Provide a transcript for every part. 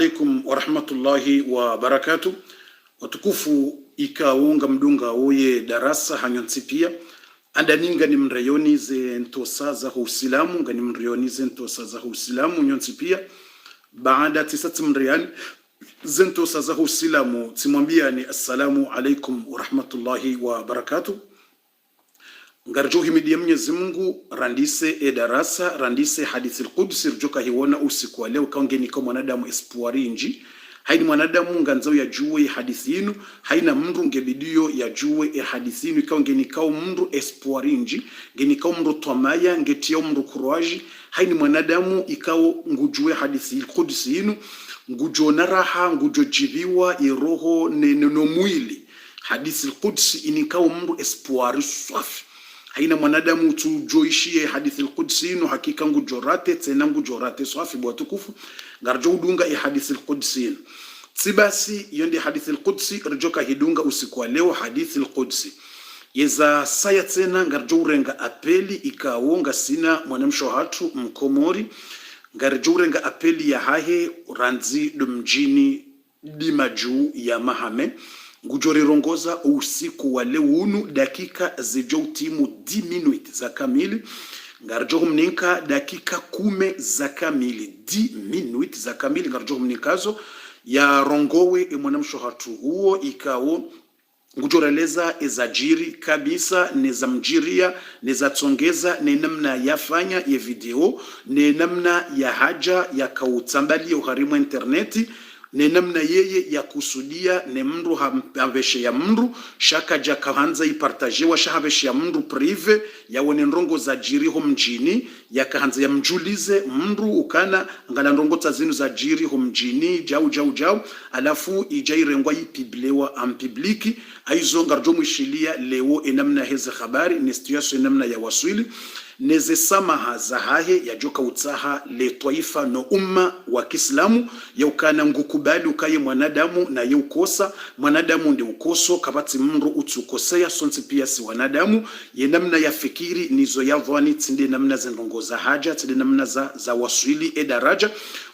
Alaikum wa rahmatullahi wa barakatuh. Watukufu ikaunga mdunga oye darasa hanyonsi pia andaninga ni mrayoni ze ntosa za Uislamu ngani mrayoni ze ntosa za Uislamu nyonsi pia baada tisati mrayani ze ntosa za Uislamu timwambia ni assalamu alaikum wa rahmatullahi wa barakatuh. Ngarjo himidia Mwenyezi Mungu randise darasa randise hadithi al-Qudsi rjoka hiwona usiku wa leo kaongeni kwa mwanadamu espoiri inji haini mwanadamu nganzao ya juwe hadithi inu haina mndu ngebidio ya juwe hadithi inu kaongeni kwa mndu espoiri inji ngeni kwa mndu twamaya ngetia mndu kuruaji haini mwanadamu ikao ngujue hadithi al-Qudsi inu ngujo naraha ngujo jiviwa iroho neno mwili hadithi al-Qudsi inikao mndu espoiri swafi haina mwanadamu tujoishie hadithi al-Qudsi ino hakika ngujorate tena ngujorate swafi bwatukufu ngarjo udunga hadithi al-Qudsi ino sibasi yonde hadithi al-Qudsi rjoka hidunga usiku wa leo hadithi al-Qudsi yeza saya tena ngarjo urenga apeli ikawonga sina mwanamsho hatu mkomori ngarjo urenga apeli ya hahe ranzi domjini dimaju ya mahame ngujori rongoza usiku wa leo unu dakika zijo timu 10 minutes za kamili ngarjo mninka dakika 10 za kamili 10 minutes za kamili ngarjo mnikazo ya rongowe mwanamsho hatu huo ikao ngujoreleza ezajiri kabisa neza mjiria neza tsongeza ne namna yafanya ya video ne namna ya haja ya kautsambali uharimu interneti ne namna yeye ya kusudia ne mndu haveshe ya mndu shaka jaka hanza ipartajewa shahaveshe ya mndu prive ya wone nrongo za jiriho mjini ya kahanza ya mjulize mndu ukana ngala nrongo tazinu za jiriho mjini jau alafu ijairengwa ipiblewa ampibliki aizo ngarjo mwishilia leo enamna heze habari nestiyaso enamna ya waswili neze samaha za hahe ya joka utsaha le twaifa no umma wa Kiislamu ya ukana ngukubali ukaye mwanadamu na ye ukosa mwanadamu ndi ukoso kabati mndu utukosea sonsi pia si wanadamu ye namna ya fikiri nizo ya dhwani tinde namna zendongoza haja tinde namna za waswili daraja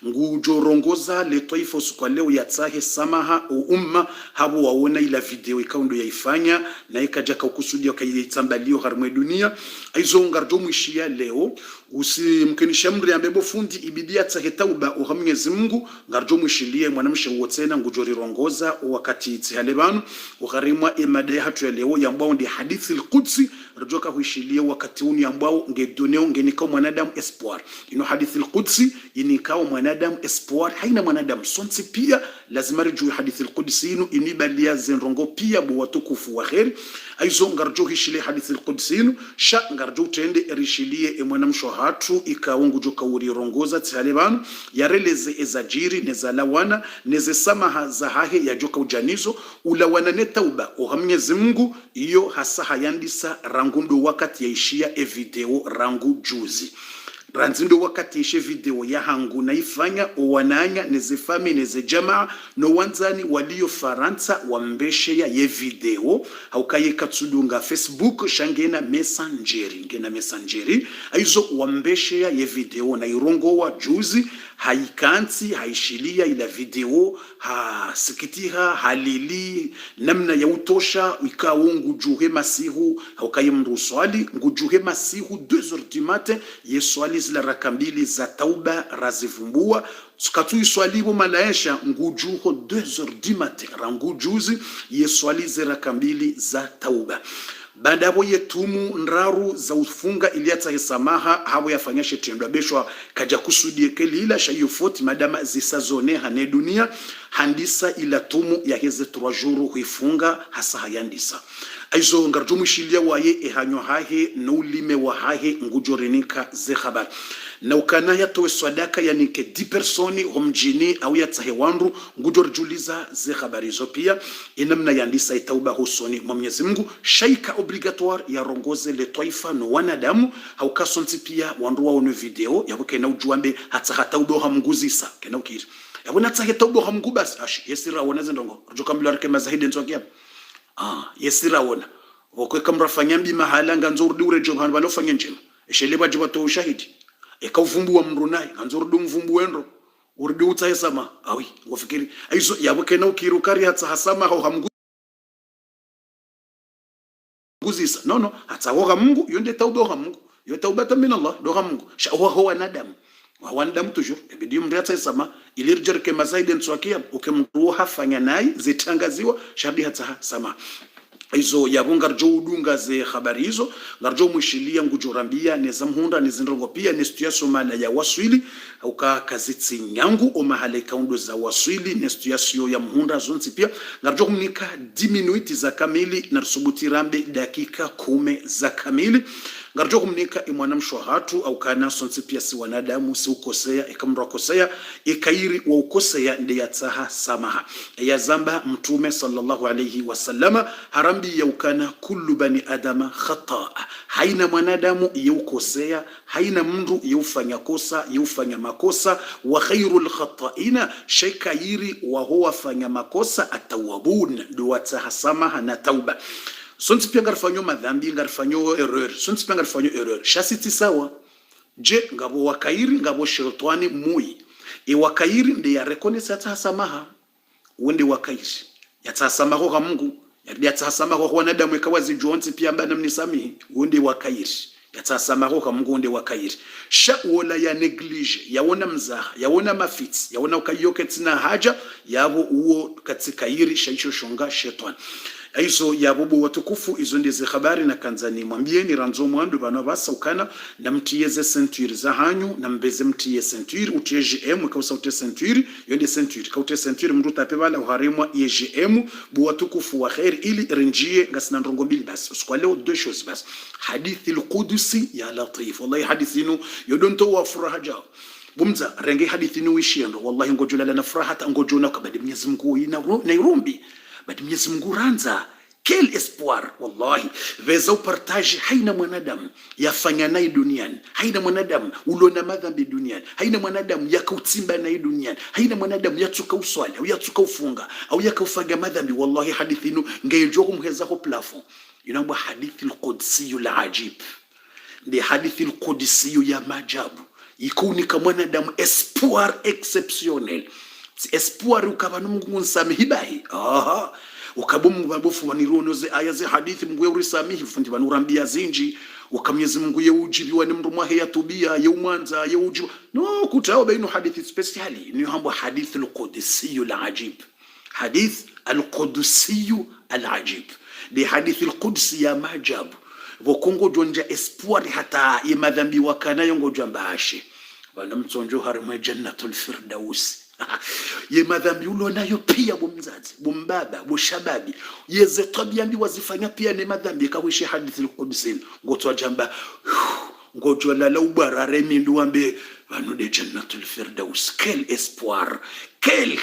ngujorongoza le twaifa usiku leo ya tsahe samaha umma habo waona ila video ikaundo yaifanya na ikajaka ukusudia kayitambalio harmwe dunia aizo ngarjo mwishia leo usimkenisha mri ambebo fundi ibidia tsahe tauba uha Mwenyezi Mungu ngarjo mwishilie mwanamshe wotsena ngujori rongoza wakati tsihale banu uharimwa emade hatu ya leo yambao ndi hadithi al-Qudsi rjoka huishilie wakati uni ambao ngedoneo ngenikao mwanadamu espoir ino hadithi al-Qudsi inikao mwanadamu espoir haina mwanadamu sonsi pia lazima rjue hadithi al-Qudsi ino inibalia zenrongo pia buwatukufu wa kheri aizo ngarjo hishilie hadithi al-Qudsi ino sha ngarjo tende rishilie mwanamsho hatu ikaungu joka uri rongoza tsihale banu yareleze ezajiri nezalawana neze samaha za hahe ya joka ujanizo ulawana ne tauba uha Mwenyezi Mungu iyo hasa hayandisa rangundo wakati yaishia video rangu juzi ranzindo wakati ishe video ya hangu naifanya owananya neze fami neze jamaa no wanzani walio Faransa wambeshe ya ye video haukaye katsudunga Facebook shangena messengeri aizo wambeshe ya ye video na irongo wa juzi haikansi haishilia ila video hasikitiha halili namna ya utosha ikawo ngujuhe masihu haukaye mndu swali ngujuhe masihu 2h du matin ye swali zila rakambili za tauba razivumbua skatu iswalibo malaesha ngujuho 2h du matin rangujuzi ye swali zila rakambili za tauba baada hapo yetumu nraru za ufunga iliata hesamaha hawo yafanyashe tendo beshwa kaja kusudie kelila shayufoti madama zisazone hane dunia handisa ila tumu ya heze 3 jours huifunga hasa hayandisa aizo ngarjo mwishilia waye ehanyo hahe no lime wa hahe ngujorenika ze habari na ukana ya towe swadaka yani ke 10 personi homjini au ya tsahewandu ngujorjuliza ze habari zo pia inamna yandisa itauba husoni Mwenyezi Mungu shaika obligatoire ya rongoze le twaifa no wanadamu haukasonti pia wandu waone video yabuke na ujuambe hata ubo hamnguzisa kena ukiri yabona tsaheta ubo hamngubas ashi yesira wona zendongo rjoka mlarke mazahide nzokia yesira wona wokwe kamrafanya mbi mahala nganzorudi urejo ngani balofanya njema eshele baje bato ushahidi ekavumbu wa mrunai nganzorudi mvumbu wendo urudi utahesama awi ngofikiri aizo yabuke na ukirukari hata hasama au hamguzisa no hata woga Mungu yonde tauba Mungu yo taubata min Allah do Mungu sha huwa nadam wa nadam toujours ibidi mrata sama ilirjer ke mazaiden swakia ukemruha fanya naye zitangaziwa shadi hata sama izo yabungarjo udunga ze habari hizo ngarjo mwishilia ngujorambia neza mhunda nizindrongo pia nestuya somala ya waswili uka kazitsi nyangu o mahale kaundo za waswili nestuya sio ya mhunda zonzi pia ngarjo kumnika 10 minuti za kamili na rusubuti rambe dakika 10 za kamili ngarjo kumnika imwana mshwahatu au kana sonzi pia si wanadamu si ukosea ikamro kosea ikairi wa ukosea ndi yataha samaha ya zamba mtume sallallahu alayhi wasallama harambi yaukana kullu bani adama khata haina mwanadamu yukosea haina mndu yufanya kosa yufanya makosa wa khairul khata'ina shaykairi wa huwa fanya makosa atawabun duwataha samaha na tauba sonti pia ngarfanyo madhambi ngarfanyo erreur sonti pia ngarfanyo erreur shasiti sawa je ngabo wakairi ngabo shetani mui e wakairi ndi ya reconnaître atasamaha wende wakairi yatasamaho kwa Mungu yatasamaho kwa wanadamu ikawazi jonti pia mbana mnisamihi wende wakairi yatasamaho kwa Mungu wende wakairi sha wala ya neglige yaona mzaha yaona mafiti yaona ukayoke tina haja yabo uo katika iri shaisho shonga shetani aizo yabubu watukufu izo ndize habari na kanzani mwambieni ranzo mwandu bana basa ukana na mtiyeze ceinture za hanyu na mbeze mtiye ceinture utiye GM kausa ute ceinture yonde ceinture kaute ceinture mndu tape bala uharemwa GM bu watukufu wa khair ili renjie ngasina ndongo mbili basi usikwa leo deux choses basi hadithi al-Qudusi ya Latif wallahi hadithinu yodonto wa furaha jao bumza renge hadithinu wishiendo wallahi ngojula na furaha hata ngojona kabadi Mwenyezi Mungu na irumbi badi Mwenyezi Mungu ranza quel espoir wallahi veza upartage haina mwanadamu yafanya naye duniani haina mwanadamu ulona madhambi duniani haina mwanadamu yakautimba naye duniani haina mwanadamu yatuka uswali au yatuka ufunga au yakaufaga madhambi wallahi hadithinu ngejo kumheza ko plafond inaomba hadithi al-Qudsi al-ajib ndi hadithi al-Qudsi ya majabu ikuni kama mwanadamu espoir exceptionnel espoir ukabana Mungu nsamihibahi ukabumu babufu wanironoze aya ze hadithi Mungu yurisamihi fundi banurambia zinji ukamyezi Mungu yeujibiwa ni mndu mwahe yatubia yeumwanza yeujibiwa no kutao baino hadithi speciali ni hambo hadithi al-Qudsi al-ajib hadith al-Qudsi al-ajib di hadithi al-Qudsi ya majabu vokongo jonja espoir hata yemadhambi wakana yongo jambashe bana mtsonjo harima jannatul firdaus ye madhambi ulo nayo pia bumzazi bumbaba bushababi yeze tabiambi wazifanya pia ne madhambi kawishi hadithi al-Qudsi ngotwa jamba ngojwa la ubarare mindu ambe banu de jannatul firdaus quel espoir quel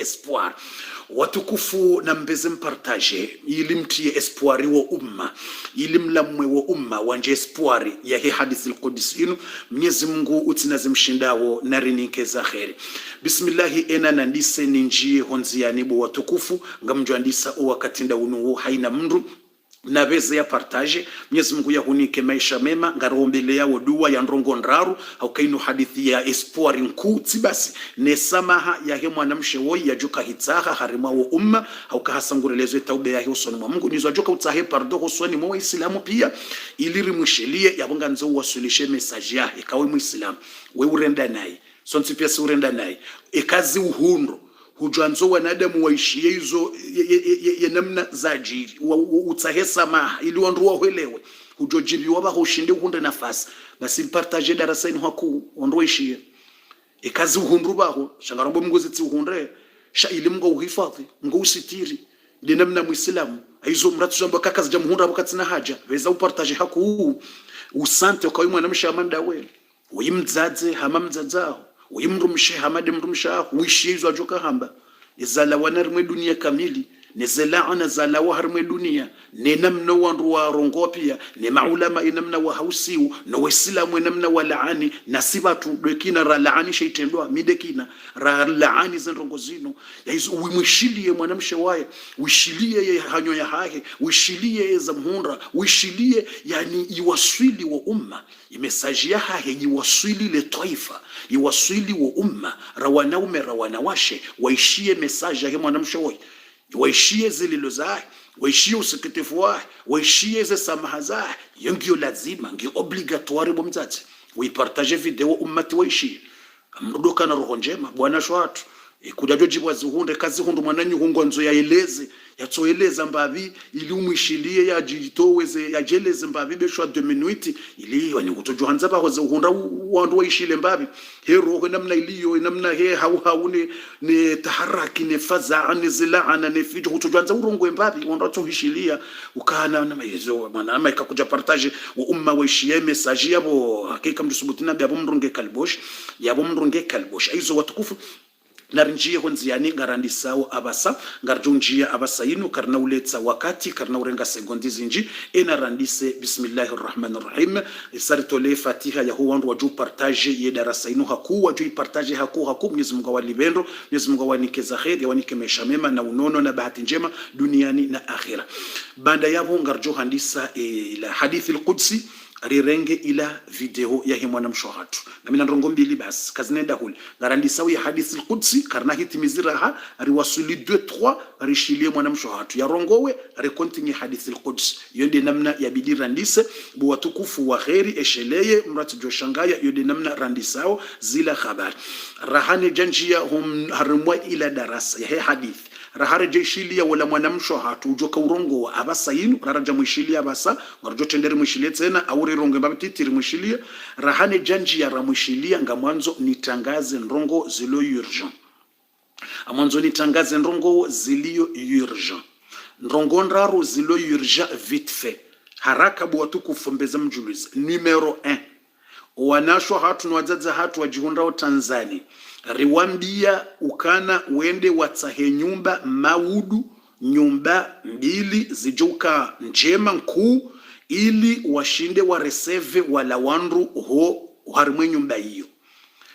espoir watukufu na mbeze mpartage ilimtie espoir wa umma ilimlamwe wa umma wanje espoir ya hii hadithi al-Qudsi inu Mwenyezi Mungu utinazimshindao narinike za khairi bismillah ena nandise ninjie honziani bo watukufu ngamjwa ndisa wakati ndauno haina mndu na beze ya partage Mwenyezi Mungu yahunike maisha mema ngarombele yao dua ya ndrongo ndraru au kaino hadithi ya espoir nkuti basi ne samaha ya he mwanamshe woi ya joka hitaha harima wa umma au kahasangurelezo taube ya usoni mwa Mungu nizo joka utahe pardo usoni mwa Islamu pia iliri mwishilie yabonga nzo wasulishe message ya ikawe muislamu we urenda naye sonti pia si urenda naye ikazi uhundo hujanzo wanadamu waishie hizo ya namna za jiri utahesa maha ili wanduwa uelewe hujojibi waba hushinde uhunde nafasi basi partage darasa inu haku wanduwa ishie ikazi uhundu baho shangarombo Mungu ziti uhunde sha ili Mungu uhifadhi Mungu usitiri ndi namna muislamu hizo mratu jambo kaka za jamhuri wakati na haja weza upartage haku usante kwa mwana mshamanda wewe uyimdzaze hama mdzadzao uyimrumshe hamade mrumsha uishizwa joka hamba izala wanarimwe dunia kamili nezelaana za lawa harmwe dunia ne namna wandu wa rongo pia ne maulama namna wa hausiu no waislamu namna wa laani na sibatu dokina ra laani shaitendwa midekina ra laani zenrongo zino yaizo uimwishilie mwanamshe waye wishilie ye hanyo ya hake wishilie ye za mhundra wishilie yani iwaswili wa umma imesaji ya hake iwaswili le taifa iwaswili wa umma rawanaume rawanawashe waishie mesaji ya mwanamshe waye waishie zililo zae waishie usikitifu wae waishie ze samaha zae yongio lazima ngi obligatoire bomzati uipartage video ummati waishie amrudoka na roho njema bwana shwatu kujajo jibwa zihunde kazi hundu mwananyu hungonzo yaeleze yatoeleza mbavi ili umwishilie ya jitoweze ya jeleze mbavi beshwa 2 minutes ili wani kutojohanza ba hoze uhunda wandu waishile mbavi hero namna iliyo namna he haune ne taharaki ne faza ne zilana ne fijo kutojohanza urongo mbavi wanda tohishilia ukana na mayezo mwana ikakuja partage wa umma waishie message yabo hakika mdusubutina yabo mrunge kalbosh aizo watukufu narinjie honziani garandi sawo abasa ngarjunjia abasa inu karna uletsa wakati karna urenga sekondi zinji ena randise bismillahirrahmanirrahim isaritole fatiha ya huwandu waju partage ye darasa inu haku waju partage haku Mwenyezi Mungu walibendo Mwenyezi Mungu wanikeza kheri ya wanike maisha mema na unono na bahati njema duniani na akhira banda yabo ngarjo handisa ila hadithi al-Qudsi rirenge ila video ya himwana mshohatu na mina ndrongo mbili basi kazinenda huli garandi sawi ya hadithi al-Qudsi karna hitimizira ha riwasuli 2-3 rishilie mwana mshohatu ya rongowe rekontinye hadithi al-Qudsi yonde namna ya bidi randise bu watukufu wa kheri esheleye mrati joshangaya yonde namna randisao zila habari rahane janjia hum harimwa ila darasa ya hadithi rahare jeshilia wala mwanamsho hatu ujoka urongo wa abasa yinu raraja mwishilia abasa ngarjo tenderi mwishilia tena aure rongo mbabititiri mwishilia rahane janji ya ramwishilia nga mwanzo nitangaze nrongo zilo urgent amwanzo nitangaze nrongo zilio urgent nrongo nraru zilo urgent vite fait haraka bu watu kufumbeza mjuluzi numero 1 wanashwa hatu nwazaza hatu wajihundao Tanzania riwambia ukana uende watsahe nyumba maudu nyumba mbili zijuka njema nkuu ili washinde wa reseve wala wandu ho harimwe nyumba hiyo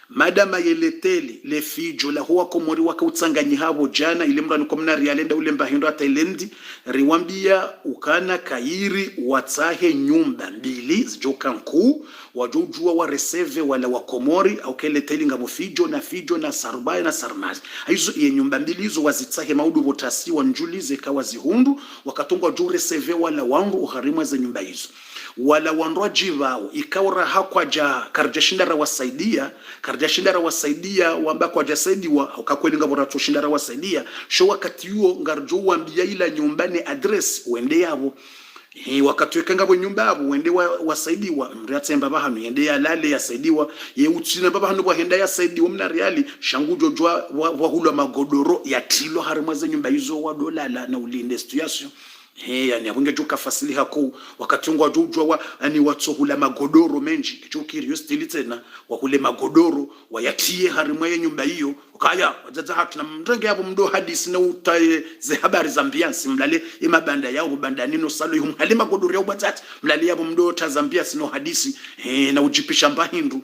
madama yeleteli le fijo la huwa komori wakautsanganyi habo jana ile mrani komna rialenda ule mbahindo atailendi riwambia ukana kairi watsahe nyumba mbili zijoka nkuu wajujua wa reseve wala wakomori au keleteli ngabo fijo na sarubaya na sarmazi hizo ye nyumba mbili hizo wazitsahe maudu botasi wanjulize kawa zihundu wakatongwa juu reseve wala wangu uharimwa za nyumba hizo wala wanrwa jivao ikawra hakwaja karjashindara wasaidia wamba kwa jasaidiwa ukakweli ngabora toshindara wasaidia sho wakati huo ngarjo wambia ila nyumbani address uende yabo wakati wekanga bo nyumba yabo uende wasaidiwa mriatsemba bahanu yende ya lale yasaidiwa ye utsina baba hanu bo henda yasaidiwa mna reali shangujo jwa wahula magodoro ya tilo harimwaze nyumba hizo wa dolala na ulinde situation yani abunge juka fasili hako wakati ngwa jujwa ani watsohula magodoro menji chukiri stili tena wakule magodoro wayatie harimwe nyumba hiyo ukaya wazaza hatu na mrenge hapo mdo hadisi na utaye ze habari za ambiance mlale imabanda yao banda nino salo yumhali magodoro yao batati mlale hapo mdo tazambia sino hadisi na ujipisha mbahindu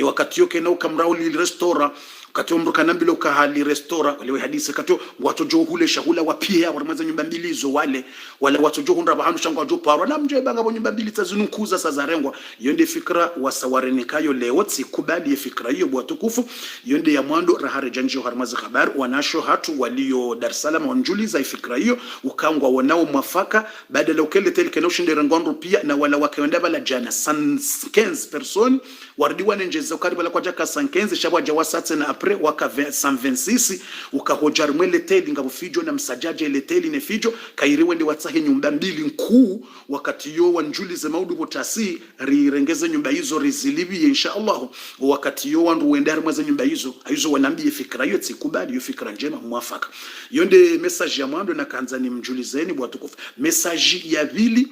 wakati yoke na ukamrauli restaurant katio mruka nambilo kahali restaurant wale hadisi katio watojo hule shahula wapia waramaza nyumba mbili zo wale watojo hundra bahanu shangwa jo parwa na mje banga bo nyumba mbili tazinukuza sazarengwa yonde fikra wasawarenekayo leo tsikubali fikra hiyo bwa tukufu yonde ya mwando rahare janjo haramaza habari wanasho hatu walio Dar es Salaam wanjuliza fikra hiyo ukangwa wanao mwafaka badala ukele tel kana ushinde ngondo pia na wala wakaenda bala jana 15 person wardiwa njeza karibu la kwa jaka 15 shabwa jawasatse na apre waka 126 ukahojar mwele teli ngabo fijo na msajaje ile teli ne fijo kairiwe ndi watsahe nyumba mbili nkuu wakati yo wanjulize maudu botasi rirengeze nyumba hizo rizilibi inshallah wakati yo wandu wendari mwaze nyumba hizo wanambie fikra hiyo tsikubali hiyo fikra njema mwafaka yonde message ya mwando na kanza ni mjulizeni bwa tukufu message ya vili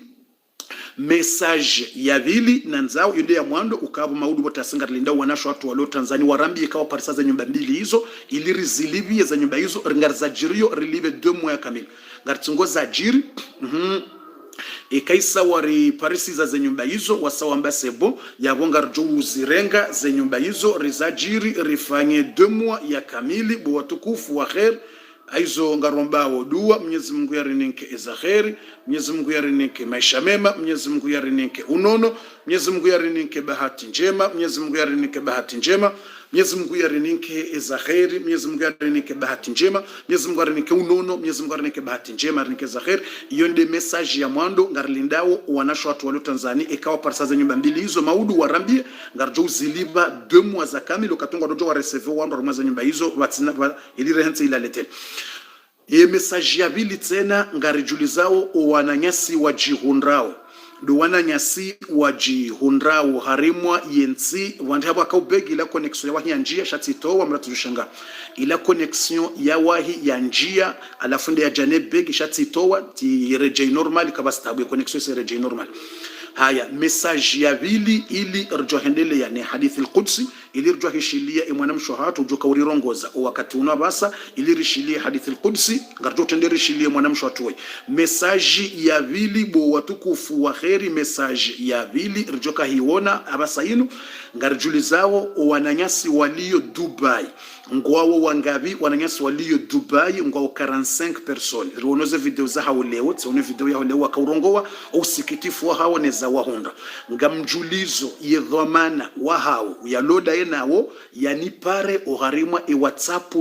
message ya vili na nzao yende ya mwando ukabo maudu botasinga linda wanasho watu walio Tanzania warambi ikawa parisa za nyumba mbili hizo ili rizilivi za nyumba hizo ringarza jirio rilive 2 mois kamili ngartungo za jiri ikaisa wari parisi za nyumba hizo wasawamba sebo yabonga rjo zirenga za nyumba hizo rizajiri rifanye 2 mois ya kamili bo watukufu wa khair aizo ngarombao dua Mwenyezi Mungu yarinike ezaheri Mwenyezi Mungu yarinike maisha mema Mwenyezi Mungu yarinike unono Mwenyezi Mungu yarinike bahati njema Mwenyezi Mungu yarinike bahati njema Mwenyezi Mungu yarinike ezaheri Mwenyezi Mungu yarinike bahati njema Mwenyezi Mungu yarinike unono Mwenyezi Mungu yarinike bahati njema yarinike ezaheri. Iyo ndio message ya mwando ngarlindao wanasho watu walio Tanzania ikawa parisa za nyumba mbili hizo maudu warambie ngarjo ziliba 2 mois za kamili ukatonga dojo wa receive wando ramaza nyumba hizo watina ili rehense ila letel. Message ya vili tena ngarijulizao wananyasi wajihundrao do wananyasi wajihundrao harimwa yensi wandi haba kaubegi ila connection ya wahi ya njia shatito wa mratushanga ila connection ya wahi ya njia alafunde ya jane begi shatito wa ti reje normal kabastabu ya connection se reje normal. Haya message ya vili ili rjohendele ya ne hadithi al-Qudsi ili rjohishilia mwanamsho hatu ujoka urirongoza wakati unabasa ili rishilia hadithi al-Qudsi ngarjo tendere rishilia mwanamsho hatu we message ya vili bo watukufu wa khairi message ya vili rjoka hiona abasa inu ngarjulizao wananyasi walio Dubai ngwao wangabi wananyasi walio Dubai ngwao 45 personnes rionoze video za hao leo tsone video ya leo wakaurongoa usikitifu wa hao neza wahunda ngamjulizo yedhamana wa hao ya loda yenawo yanipare oharimwa WhatsApp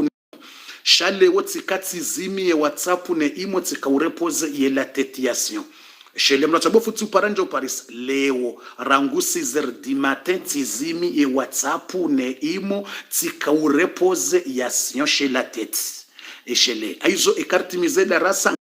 shale wotsikati zimi ya WhatsApp ne imo tsikaurepoze yela tetiation shele mnatabofu tu paranja Paris leo rangu 6h du matin tizimi ya WhatsApp ne imo tsikaurepoze ya sion shela tete shele aizo ekartimize darasa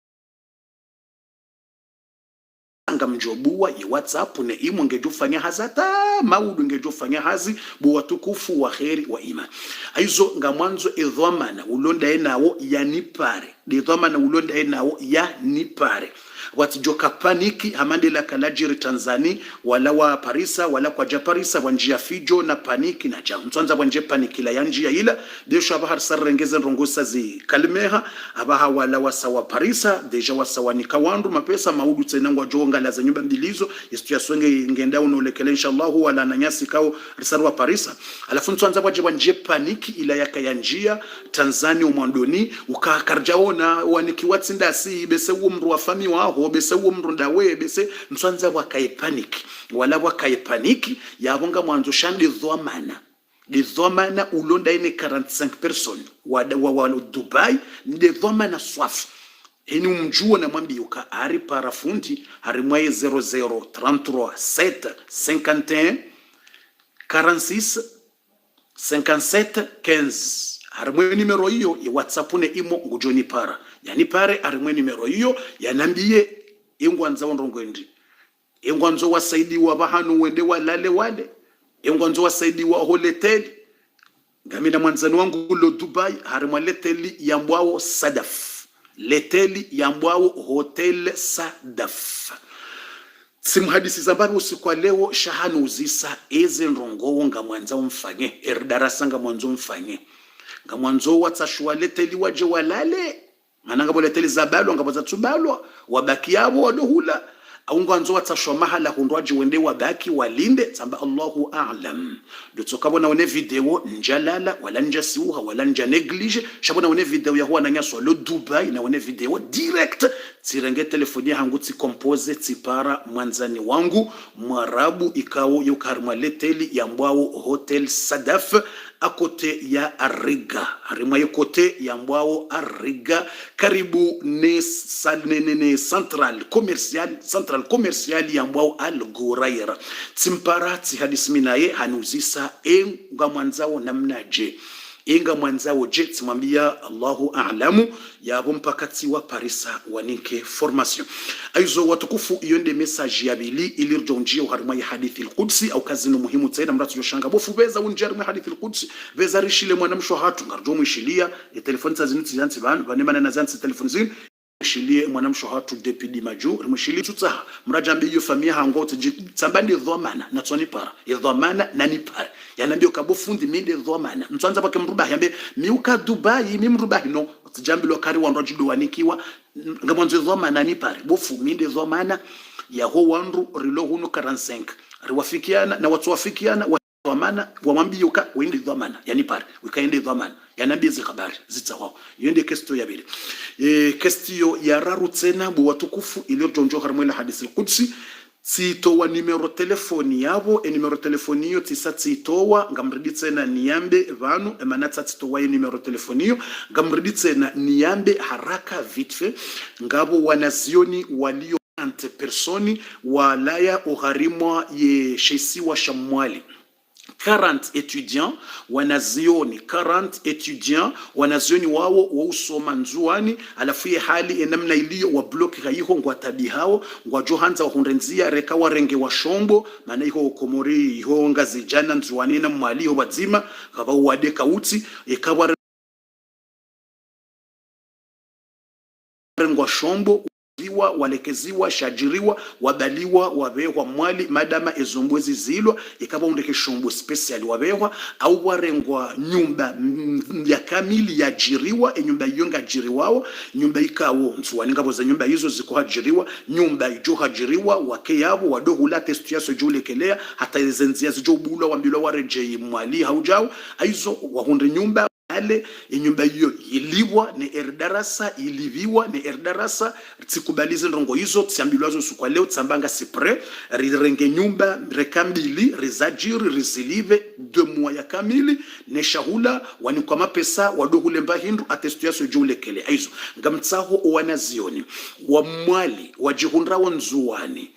ngamjobua ya WhatsApp ne imo ngejufanya hazata maudu ngejufanya hazi bo watukufu wa khairi wa iman aizo ngamwanzo edhamana ulonda enawo yanipare edhamana ulonda enawo yanipare watijoka paniki hamandela kalajiri Tanzania wala wa Parisa wala kwa Japarisa wanjia fijo na paniki na jamu mtuanza wanje paniki la yanjia ila desho abahar sarrengeze rongosa zi kalmeha abaha wala wasawa Parisa deja wasawa nikawandu mapesa maudu tsenangwa jonga la za nyumba mbilizo yestu ya swenge ngenda unolekele inshallah wala nanyasi kao risarwa Parisa alafu mtuanza wanje paniki ila yaka yanjia Tanzania umwandoni ukakarjaona wanikiwatindasi bese umru wa fami wao bese umru ndawe bese mswanza wakaipanic wala wakaipanic yabonga mwanzo shandi dhamana ulonda ine 45 personnes wa Dubai ndi dhamana swafu eni umjua na mwambi uka ari parafundi hari mwaye 00 33 7 51 46 57 15 harimwe numero hiyo ya WhatsApp ne imo ngujoni para yani pare harimwe numero hiyo yanambie ingwanza wondongo ndi ingwanzo wasaidi wa bahanu wende walale wale ingwanzo wasaidi wa holeteli ngamina mwanzani wangu lo Dubai harimwe leteli yambwao Sadaf leteli yambwao hotel Sadaf simhadisi zambabi usiku leo shahanu uzisa eze ndongo ngamwanza umfanye erdarasa ngamwanzo umfanye ngamwanzo watsashwa leteli waje walale mananga boleteli zabalwa ngabaza tubalwa wabaki yabo wadohula au ngwanzo watsashwa mahala hundwaje wende wabaki walinde tamba Allahu a'lam dutokabona one video njalala wala njasiuha wala nja neglige shabona one video ya huwa nanyaswa lo Dubai na one video direct tirenge telefoni hangu ti compose tipara mwanzani wangu mwarabu ikao yukarmwa leteli ya mbwao hotel Sadaf akote ya Ariga harimwa yokote ya mbwao Ariga karibu ne central commercial ya mbwao Al Ghuraira timparati hadisminaye hanuzisa enga mwanzao namnaje inga mwanzao jet mwambia Allahu a'lamu yabo mpakati wa Parisa wanike formation aizo watukufu iyonde message ya bili ilirjonjia harima ya hadithi al-Qudsi au kazino muhimu tsaida mratu yoshanga bofu beza unjari mu hadithi al-Qudsi beza rishile mwanamsho hatu ngarjo mwishilia telefoni tazini tsanzi bantu banemana na zanzi telefoni zini shilie mwanamsho hatu depidi maju mshili tutsa mrajambe hiyo famia hango tsambandi dhamana na tsoni para ya dhamana na ni para yanambio kabo fundi minde dhamana mtsanza pake mruba yambe miuka Dubai mi mruba no jambi lo kari wandu jido wanikiwa ngamonzo dhamana ni para bofu minde dhamana ya ho wandu rilo hunu 45 riwafikiana na watu wafikiana dhamana wamwambie uka uende dhamana yani pare ukaende dhamana yanambie zikhabari zitsawa yende kesto ya bile kestio ya raru tena bu watukufu iliyotonjo harmwela hadisi al-Qudsi tsitowa numero telefoni yabo numero telefoni yo tsitowa ngamridi tsena niambe vanu emanatsa tsitowa numero telefoni yo ngamridi tsena niambe haraka vitfe ngabo wanazioni walio ante personi walaya ogharimwa ye shesi wa shamwali 40 étudiants wanazioni 40 étudiants wanazioni wao wausoma nzuani alafu ye hali enamna iliyo wa block gayiho ngwa tabi hao ngwa johanza wahundenzia reka warenge wa shombo maana iho komori iho ngazi jana nzuani na mwali ho bazima kaba wadeka uti ekawa ngwa shombo walekeziwa shajiriwa wabaliwa wabewa mwali madama ezombwezi zilwa ikaba undeke shombo special wabewa au warengwa nyumba ya kamili ya jiriwa nyumba yonga jiriwao nyumba ikawo nsuwani ngabo za nyumba hizo ziko hajiriwa nyumba ijo hajiriwa wake yabo wadohula testu yaso julekelea hata izenzia zijo bula wambilwa wareje mwali haujao aizo wahunde nyumba ale inyumba hiyo iliwa ne erdarasa iliviwa ne erdarasa tsikubalize ndongo hizo tsiambilwazo sukwa leo tsambanga sipre rirenge nyumba rekambili rizajiri rizilive 2 mois ya kamili ne shahula wani kwa mapesa wadohule mbahindu atestuyaso julekele aizo ngamtsaho wanazioni wa mwali wajihundrawo nzuwani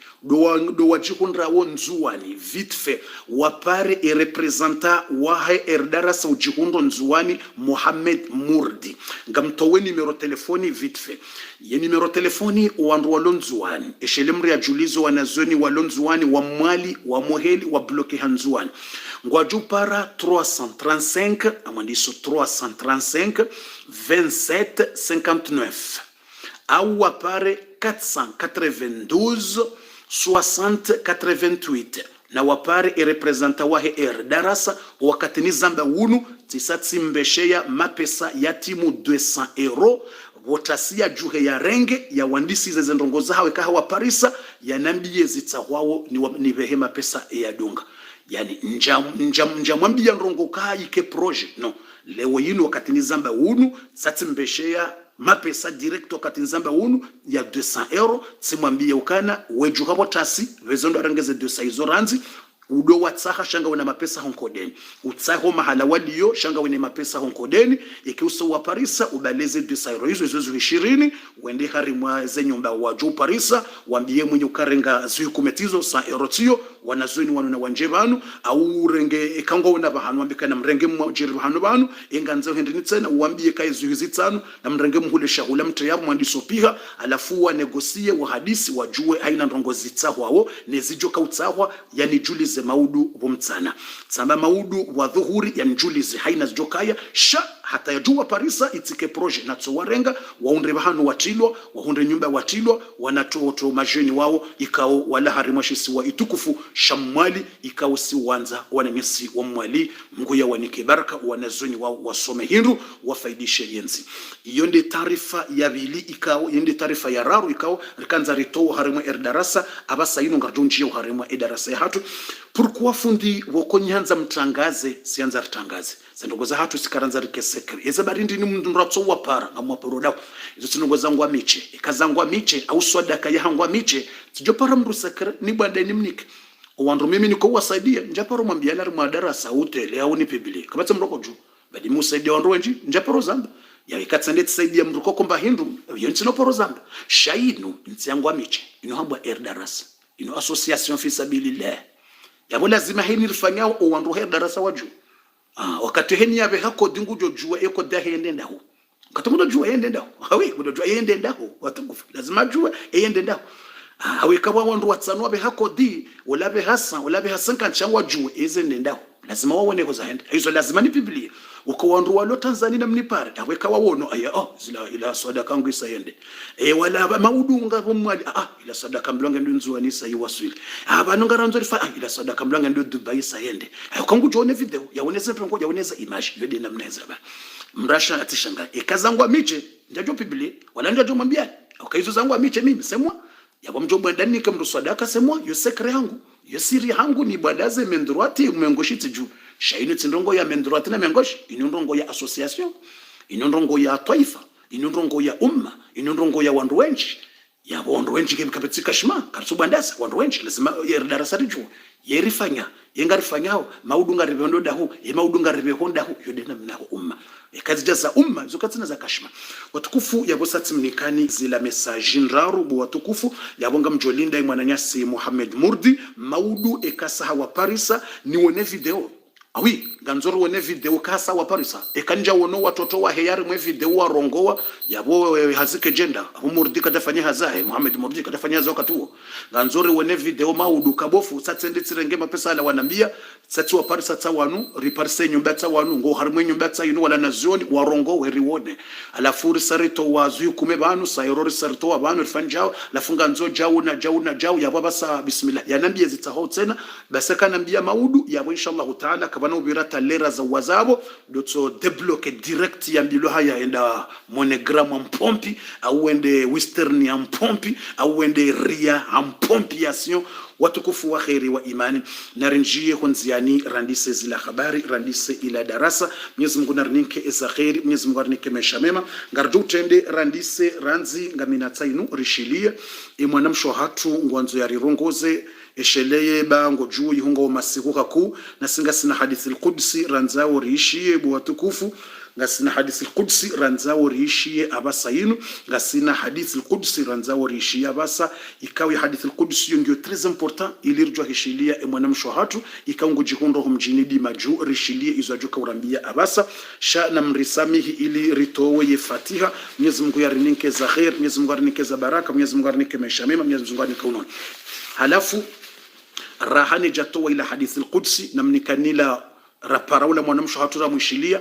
do wajihundrawo nzuwani vite fait wapare e representa wahe erdarasa ujihundo nzuwani Mohamed Murdi ngamtowe numero telefoni vite fait ye numero telefoni wandu walonzuani eshelemri ya julizo wanazoni walonzuani wa mwali wa moheli wa bloke hanzuani ngwaju para 335 amandiso 335 27 59 au wapare 492 60 88 na wapare e representa wahe darasa wakati ni zamba wunu tisati mbesheya mapesa ya timu 200 euro votasia juhe ya renge ya wandisi ze ndongoza hawe kahawa parisa ya nambiye zitawao ni behema pesa ya dunga yani njamwambia ndongo kaike projet no leo yinu wakati ni zamba wunu sati mbesheya mapesa direct wakati nzamba wunu ya 200 euro simwambie ukana weju habo tasi vezondo arangeze 200 hizo ranzi udo watsaha shanga wena mapesa honkodeni utsaho mahala waliyo shanga wena mapesa honkodeni ikiuso wa parisa ubaleze 200 euro hizo 20 wende hari mwa zenyumba waju parisa wambie mwenye ukarenga zui kumetizo 100 euro tiyo wanazweni wanu na wanjebanu au renge ikango wena bahanu wambikana mrenge mwajiri bahanu banu inganze hendini tsena wambie kai zui zitanu na mrenge mhule shahula mtayabu mwandiso piha alafu wa negosie wa hadisi wajue haina ndongo zitsaho wao nezijo kautsahwa yani julize maudu vumtsana tsamba maudu wa dhuhuri yani julize haina zijokaya sha hata yajua parisa itike projet na tsowarenga waundre bahanu watilwa wahundre nyumba watilwa wanatoto majeni wao ikao wala harimashisi wa itukufu shamwali ikao si wanza wananyesi wa mwali mguya wanike baraka wanazoni wao wasome hindu wafaidishe yenzi yonde taarifa ya bili ikao yonde taarifa ya raru ikao rikanza ritoa harimwa erdarasa abasa ino ngarjonjia harimwa edarasa ya hatu pourquoi fundi woko nyanza mtangaze sianza ritangaze zendogoza hatu sikaranza rikesekre yeza barindi ni mundu ratso wapara ngamwaporoda izo tsinongoza ngwa miche ikazangwa miche au swadaka ya hangwa miche sijopara mru sekre ni bwanda ni mnike owandu mimi niko wasaidia njaparo mwambia na mwadarasa utele au ni biblia kabatse mroko ju badi musaidia wandu wenji njaparo zamba ya ikatsende tsaidia mru kokomba hindu yontsino poro zamba shainu ntsiangwa miche ino hambwa erdarasa ino association fisabilillah yabo lazima heni rifanyao owandu herdarasa waju wakati heni yabe hako dingujo jua eko da hende ndaho katamudo jua hende ndaho hawe mudo jua hende ndaho watukufu lazima jua hende ndaho hawe kaba wandu watsano abe hako di wala be hasan kan changwa jua ezende ndaho lazima waone kwa zaende hizo lazima ni Biblia ukawandu walo Tanzania na mnipare aweka wawono aya zila ila sadaka yangu isaende wala maudunga bomwali ila sadaka mlonga ndo nzuani sai waswili abantu ngaranzo rifa ila sadaka mlonga ndo Dubai isaende akangu jone video yaoneza pengo yaoneza image yode namneza ba mrasha atishanga ekazangwa miche ndajo Biblia wala ndajo mwambia ukaizo zangu miche mimi semwa yabo mjomba ndani kama sadaka semwa yo sekre yangu yo siri yangu ni bwadaze mendroati umengoshiti juu shaini tindongo ya mendroati na mengoshi inondongo ya association inondongo ya taifa inondongo ya umma inondongo ya wandu wenchi ya wandu wenchi kibikapetika shima katsubandasa wandu wenchi lazima darasa rijo yerifanya yengarifanyao maudunga ribehondo dahu maudunga ribehonda hu yodena mnaho umma kazi jaza umma zokatsina za kashima watukufu yabo satsimnikani zila message nraru bo watukufu yabonga mjolinda mwananyasi Mohamed Murdi maudu ekasa wa Parisa nione video awi ganzoro wone video kasa wa Parisa ekanja wono watoto wa heyari mwe video wa rongoa yabo hazike jenda abu Murdi kadafanya hazae Mohamed Murdi kadafanya hazae wakatuo ganzoro wone video maudu kabofu satsende tsirenge mapesa ala wanambia satsi wa Parisa tsawanu riparse nyumba tsawanu ngo harimwe nyumba tsayinu wala nazioni warongo weriwone alafu risarito wazu kume banu sayoro risarito wa banu rifanjao lafunga nzo jao yabo basa bismillah yanambia zitaho tena basaka nambia maudu yabo inshallah taala kabana ubirata lera za wazabo doto debloke direct ya mbilo haya enda monogram ampompi au ende western ampompi au ende ria ampompiation watukufu wa khairi wa imani narinjie kunziani randise zila habari randise ila darasa Mwenyezi Mungu narninke eza khairi Mwenyezi Mungu narninke maisha mema ngardu tende randise ranzi ngamina tsainu rishilie mwanamsho hatu ngwanzo ya rirongoze esheleye bango juu ihunga masihuka ku na singa sina hadithi al-Qudsi ranzao riishie watukufu ngasina hadithi al-Qudsi ranzao riishie abasa yinu ngasina hadithi al-Qudsi ranzao riishie abasa ikawi hadithi al-Qudsi ndio très important ilirjwa hishilia mwanamsho hatu ikaungu jikundo mjini di maju rishilie izajuka urambia abasa sha na mrisamihi ili ritowe ye Fatiha Mwenyezi Mungu yarininke za khair Mwenyezi Mungu yarininke za baraka Mwenyezi Mungu yarininke maisha mema Mwenyezi Mungu yarininke unono halafu rahani jatowa ila hadithi al-Qudsi namnikanila raparaula mwanamsho hatura mwishilia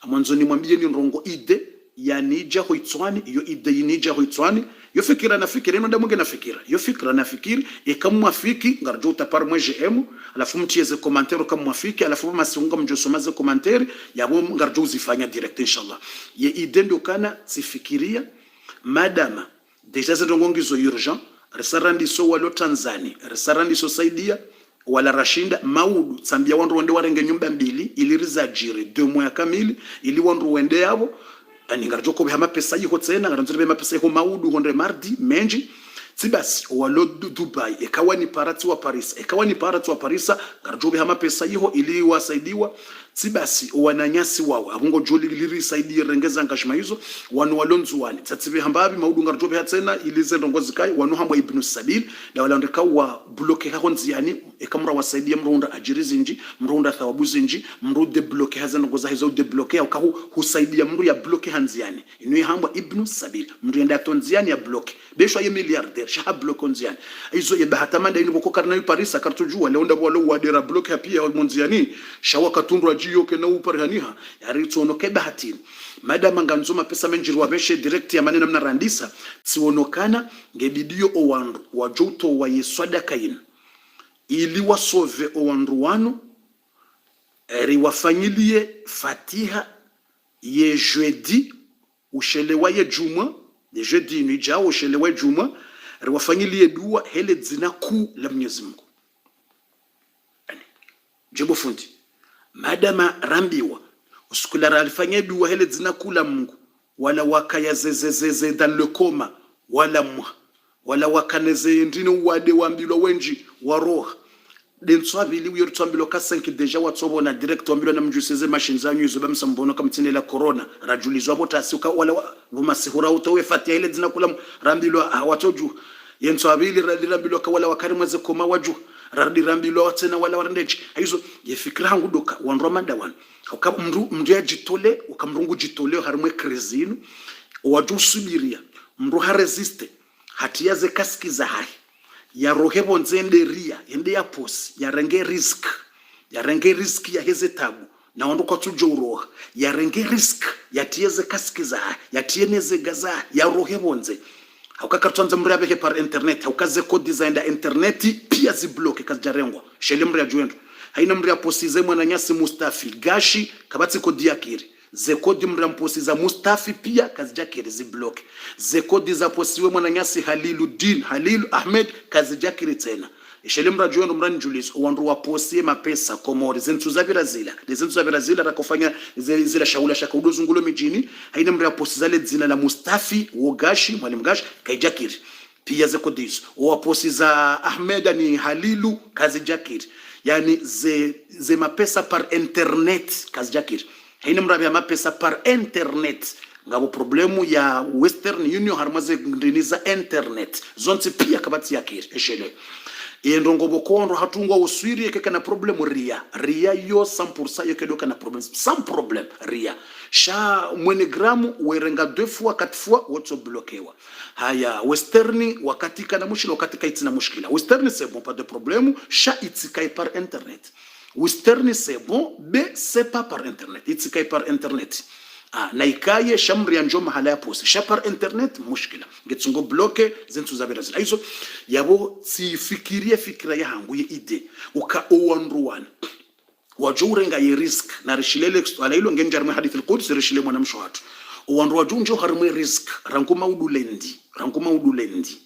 mwanzo ni mwambie ni rongo ide ya nija hoitswani yo ide nija hoitswani yo fikira na fikira ino ndamunge na fikira yo fikira na fikiri kama afiki ngarjo utapar mweje alafu mtieze commentaire kama mwafiki alafu masiunga mjosomaze commentaire yabo ngarjo uzifanya direct inshallah ye ide ndo kana sifikiria madama deja zendongongizo urgent resarandi so walo Tanzania resarandi so saidia wala rashinda maudu tsambia wandu wende warenge nyumba mbili iliriza jiri 2 mois kamili ili wandu wende yabo aningarjo ko bihama pesa yiko tsena ngaranzo bihama pesa yiko maudu honde mardi menji tibasi walo Dubai ekawani parati wa Paris ngarjo bihama pesa yiho ili wasaidiwa tibasi wananyasi wao abungo joli liri saidi rengeza ngashima hizo wanu walonzuani tatibe hambabi maudu ngarjo biha tena ilize ndongozi kai wanu hamba ibn sabil na wala ndeka wa bloke ha honziani ekamra wasaidia mrunda ajirizi nji mrunda thawabu zinji mrude bloke haza ndongoza hizo de bloke au kahu husaidia mru ya bloke hanziani inu hamba ibn sabil mru enda tonziani ya bloke besho ye milliardaire shaha bloke onziani hizo ye bahatamanda inu boko karna Paris akartujua leonda walo wadera bloke pia monziani shawaka tundu yoke na uparhaniha yaritono kebahatini madama nganzoma pesa menjiri wabeshe direct ya manena mna randisa sionokana ngebidio owandu wajoto wa yeswada kain ili wasove owandu wanu eri wafanyilie Fatiha ye jeudi ushelewa ye juma ye jeudi ni jao ushelewa juma eri wafanyilie dua hele dzina ku la Mwenyezi Mungu jebo fundi madama rambiwa usikula ralifanya dua hele dzina kula Mungu wala wakaya zezezeze dan le koma wala mwa wala wakaneze ndino wade wambilo wenji waroha denswabili uyo tsambilo kasenki deja watsobona direct wambilo na mjuseze machine zanyu izo bamsambono kamtine la corona rajulizwa botasuka wala bumasihura utowe Fatiha hele dzina kula rambilo watoju yenswabili rambilo ka wala wakarimeze koma waju rambilo tena wala warandechi hizo yefikira hangu doka wanromanda wan mndu ya jitole ukamrungu jitole harimwe krezinu wajusubiria mndu ha resiste hatiyaze kaski za hai ya rohebo nzende ria yende ya posi ya renge risk ya renge risk ya heze tabu na wando kwa tujo uroha ya renge risk ya tieze kaskiza ya tieneze gaza ya rohe bonze haukakartuanza mriabe he par internet haukaze code design da interneti pia zibloke kajarengwa shele mria juendo haina mria posize mwana nyasi Mustafi gashi kabatsi kodi yakiri ze kodi mria posiza Mustafi pia kazijakiri zibloke ze kodi za posiwe mwana nyasi Halilu Ahmed kazijakiri tena shele mria juendo mrani julizo wandu waposie mapesa komori zentu za Brazil rakofanya zile shaula shaka udozungulo mijini haina mria posiza le zina la Mustafi wogashi mwalimu gashi kaijakiri pia ze kodi hizo waposiza Ahmed ni Halilu kazijakiri yani ze mapesa par internet kazijakiri haina mrabi ya mapesa par internet ngabo problemu ya Western Union harmaze ndiniza internet zonti pia kabati yakiri eshele ndongo bokondo hatungwa uswiri yake na problem ria yo 100% yake doka na problem sans problem ria sha mwenegramu werenga 2 fois 4 fois woto bloquewa haya Western wakati kana mushkila wakati kaiti na mushkila Western c'est bon pas de problème sha itikai par internet Western c'est bon mais c'est pas par internet itikai par internet na ikaye shamri ya njoma hala ya posi sha par internet mushkila ngitsungo bloke zintu za Brazil aizo yabo sifikirie fikira ya hangu ye ide uka owanruwan wajurenga ye risk na rishilele ala ilo ngenjarme hadith al-Quds rishile mwana mshwatu owanruwa junjo harme risk rankuma udulendi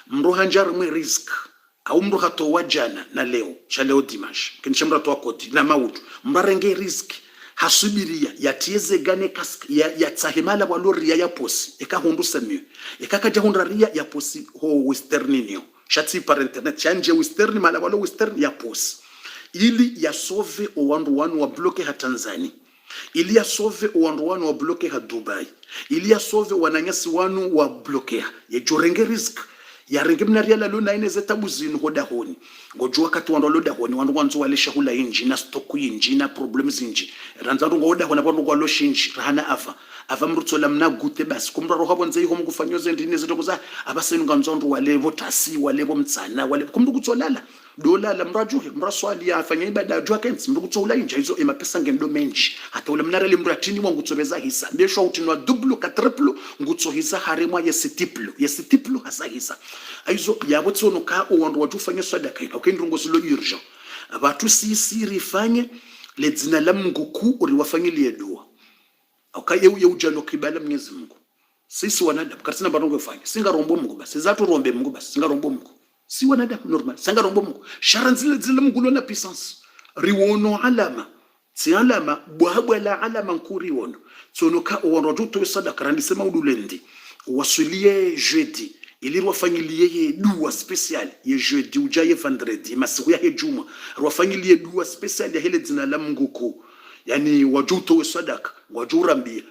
mroha njarme risk au mroha to wajana na leo cha leo dimash kinishamra to akoti na mautu mbarenge risk hasubiria yatieze gane kask ya tsahimala waloria ya posi ekahundusa myo ekakaja hundaria ya posi ho Westerninio shati par internet chanje Western mala walo Western ya posi ili ya sove owandu wanu wa bloke ha Tanzania ili ya sove owandu wanu wa bloke ha Dubai ili ya sove wananyasi wanu wa bloke ya jorenge risk ya renge mnaria la luna ine zetabu zinu hoda honi ngojua kati wando loda honi wandu wanzo walesha hula inji na stoku inji na problems inji ranzandu ngoda hona wandu kwa loshi inji rahana ava mruto la mna gute basi kumra roha bonze yiho mkufanyoze ndine zeto kuza abasenu nganzondu walevo tasi walevo mtsana walevo kumru kutolala dola la mrajuhe mraswali ya afanya ibada jua kensi mru kutola inji hizo emapesa ngendo menji hata ule mnarele mratini wangu tsobeza hisa besho utinwa dublu katreplu ngutso hisa haremwa yesitiplu hasa hisa aizo yabo tsono ka owandu watufanya sadaka ukendrongo silo urgent abatu siri fanye le dzina la Mungu ku uri wafanyilie dua akaye uye ujano kibala Mwenyezi Mungu sisi wanadamu katina barongo fanye singarombo Mungu basi zatu rombe Mungu basi singarombo Mungu si wanadamu normal singarombo Mungu sharanzile dzile Mungu lona puissance riwono alama si alama bwabwa la alama nkuri wono tsono ka owandu to sadaka randisema udulendi wasulie jeudi ili wafanyilie dua special ye jeudi ujaye vendredi masiku ya juma wafanyilie dua special ya hele dzina la Mungu ku yani wajuto sadaka wajurambia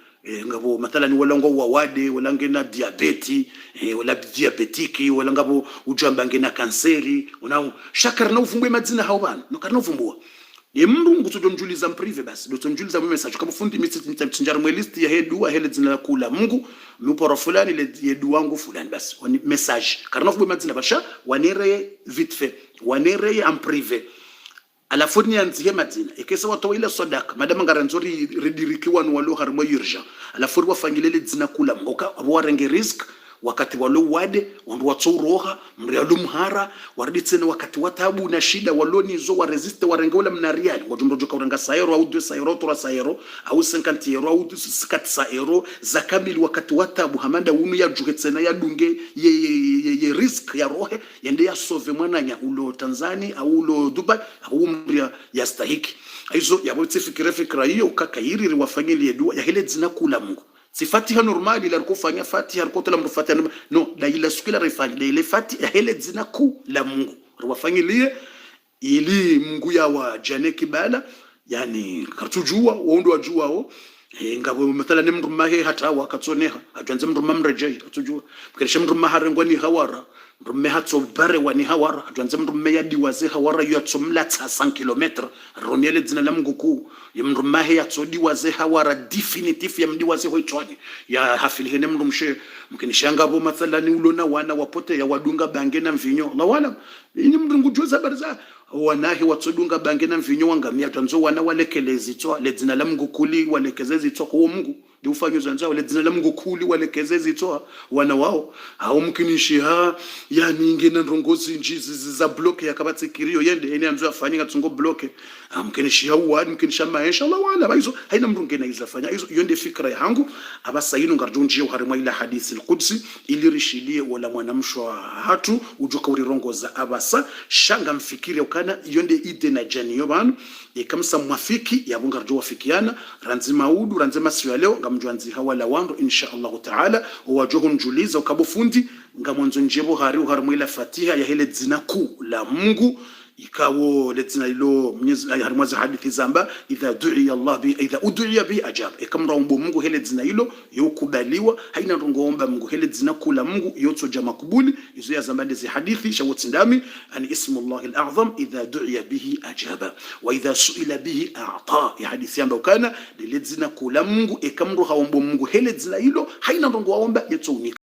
ngabo mathalani wala ngo wawade wala ngena diabeti wala diabetiki wala ngabo ujamba ngena kanseri unao shakara na uvumbwe madzina hao bana nokana uvumbwa ye mndu ngutojonjuliza mprive basi dotonjuliza mu message kama fundi mitsinjara mu list ya hedua hele dzina la kula Mungu lupora fulani le yedua wangu fulani basi oni message karna fubu madzina basha wanere vite fait wanere en privé ala foni yanzi madzina ekesa watu ile sadaka madama ngaranzori ridirikiwa no walo harmo urgent ala fori wafangilele dzina kula Mungu ka warenge risk wakati walo wade wandu watsuroha mrialu mhara wariditsene wakati watabu na shida waloni zo wa resiste warengola mnariali ngojundo joka uranga sayero au 2 sayero 3 sayero au 50 euro au 4 sayero zakamili wakati watabu hamanda unu ya juhetsena ya dunge ye risk ya rohe yende ya sove mwananya ulo Tanzania au ulo Dubai au mria ya stahiki hizo yabo tsifikira hiyo ukakairi wafanyile dua ya hele dzina kula Mungu si fatiha normali la kufanya fatiha alikotola mtu fatiha no la ila sukila rifani ile fatiha hele dzina ku la Mungu wafanyilie ili Mungu ya wa jane kibala yani katujua wondo wajua wao ngabo mathala mndu mahe hata wakatsoneha atwanze mndu mamrejei katujua kreshe mndu maharengwani hawara mndu hatso bare wani hawara atwanze mndu meyadi waze hawara yatsomlatsa 100 km roniele dzina la Mungu ku mndu mahe yatsodi waze hawara definitive ya mdi waze hoitwani ya hafilihene mndu mshe mkinishanga bo mathala ni ulona wana wapote ya wadunga bange na mvinyo la wala ini mndu ngujoza barza wanahi watsodunga bange na mvinyo wangamia tanzo wana walekelezi to le dzina la Mungu kuli walekezezi to kwa Mungu ndio ufanye zanzao le dzina la Mungu kuli walekezezi to wana wao hao mkinishi ha yani ingena ndongozi njizi za bloke yakabatse kirio yende ene anzo afanyika tsungo bloke mkinishi ha wani mkinisha maisha Allah wala baizo haina mrungena izafanya hizo yonde fikra yangu abasayinu ngarjunji uharimwa ila hadithi al-Qudsi ilirishilie wala mwanamshwa hatu ujoka urirongoza abasa shanga mfikiri ukana yonde ide na jani yobanu kamsa mwafiki yabunga rjo wafikiana ranzima udu ranzima siyo leo ngamjwanzi hawala wandu insha Allah taala wajohu njuliza ukabufundi ngamonzo njebo hari uharimwa ila fatiha ya hele dzina kuu la Mungu ikawo letsina ilo mnyezi harimo za hadithi zamba idha du'iya Allah bi idha ud'iya bi ajab ikamra umbo Mungu hele dzina ilo yokubaliwa haina ngomba Mungu hele dzina kula Mungu yotso jama kubuli izo ya zamba ndezi hadithi shawotindami ani ismu Allah al-a'zam idha du'iya bihi ajaba wa idha su'ila bihi a'ta ya hadithi amba ukana ledzina kula Mungu ikamro haombo Mungu hele dzina ilo haina ngomba yotso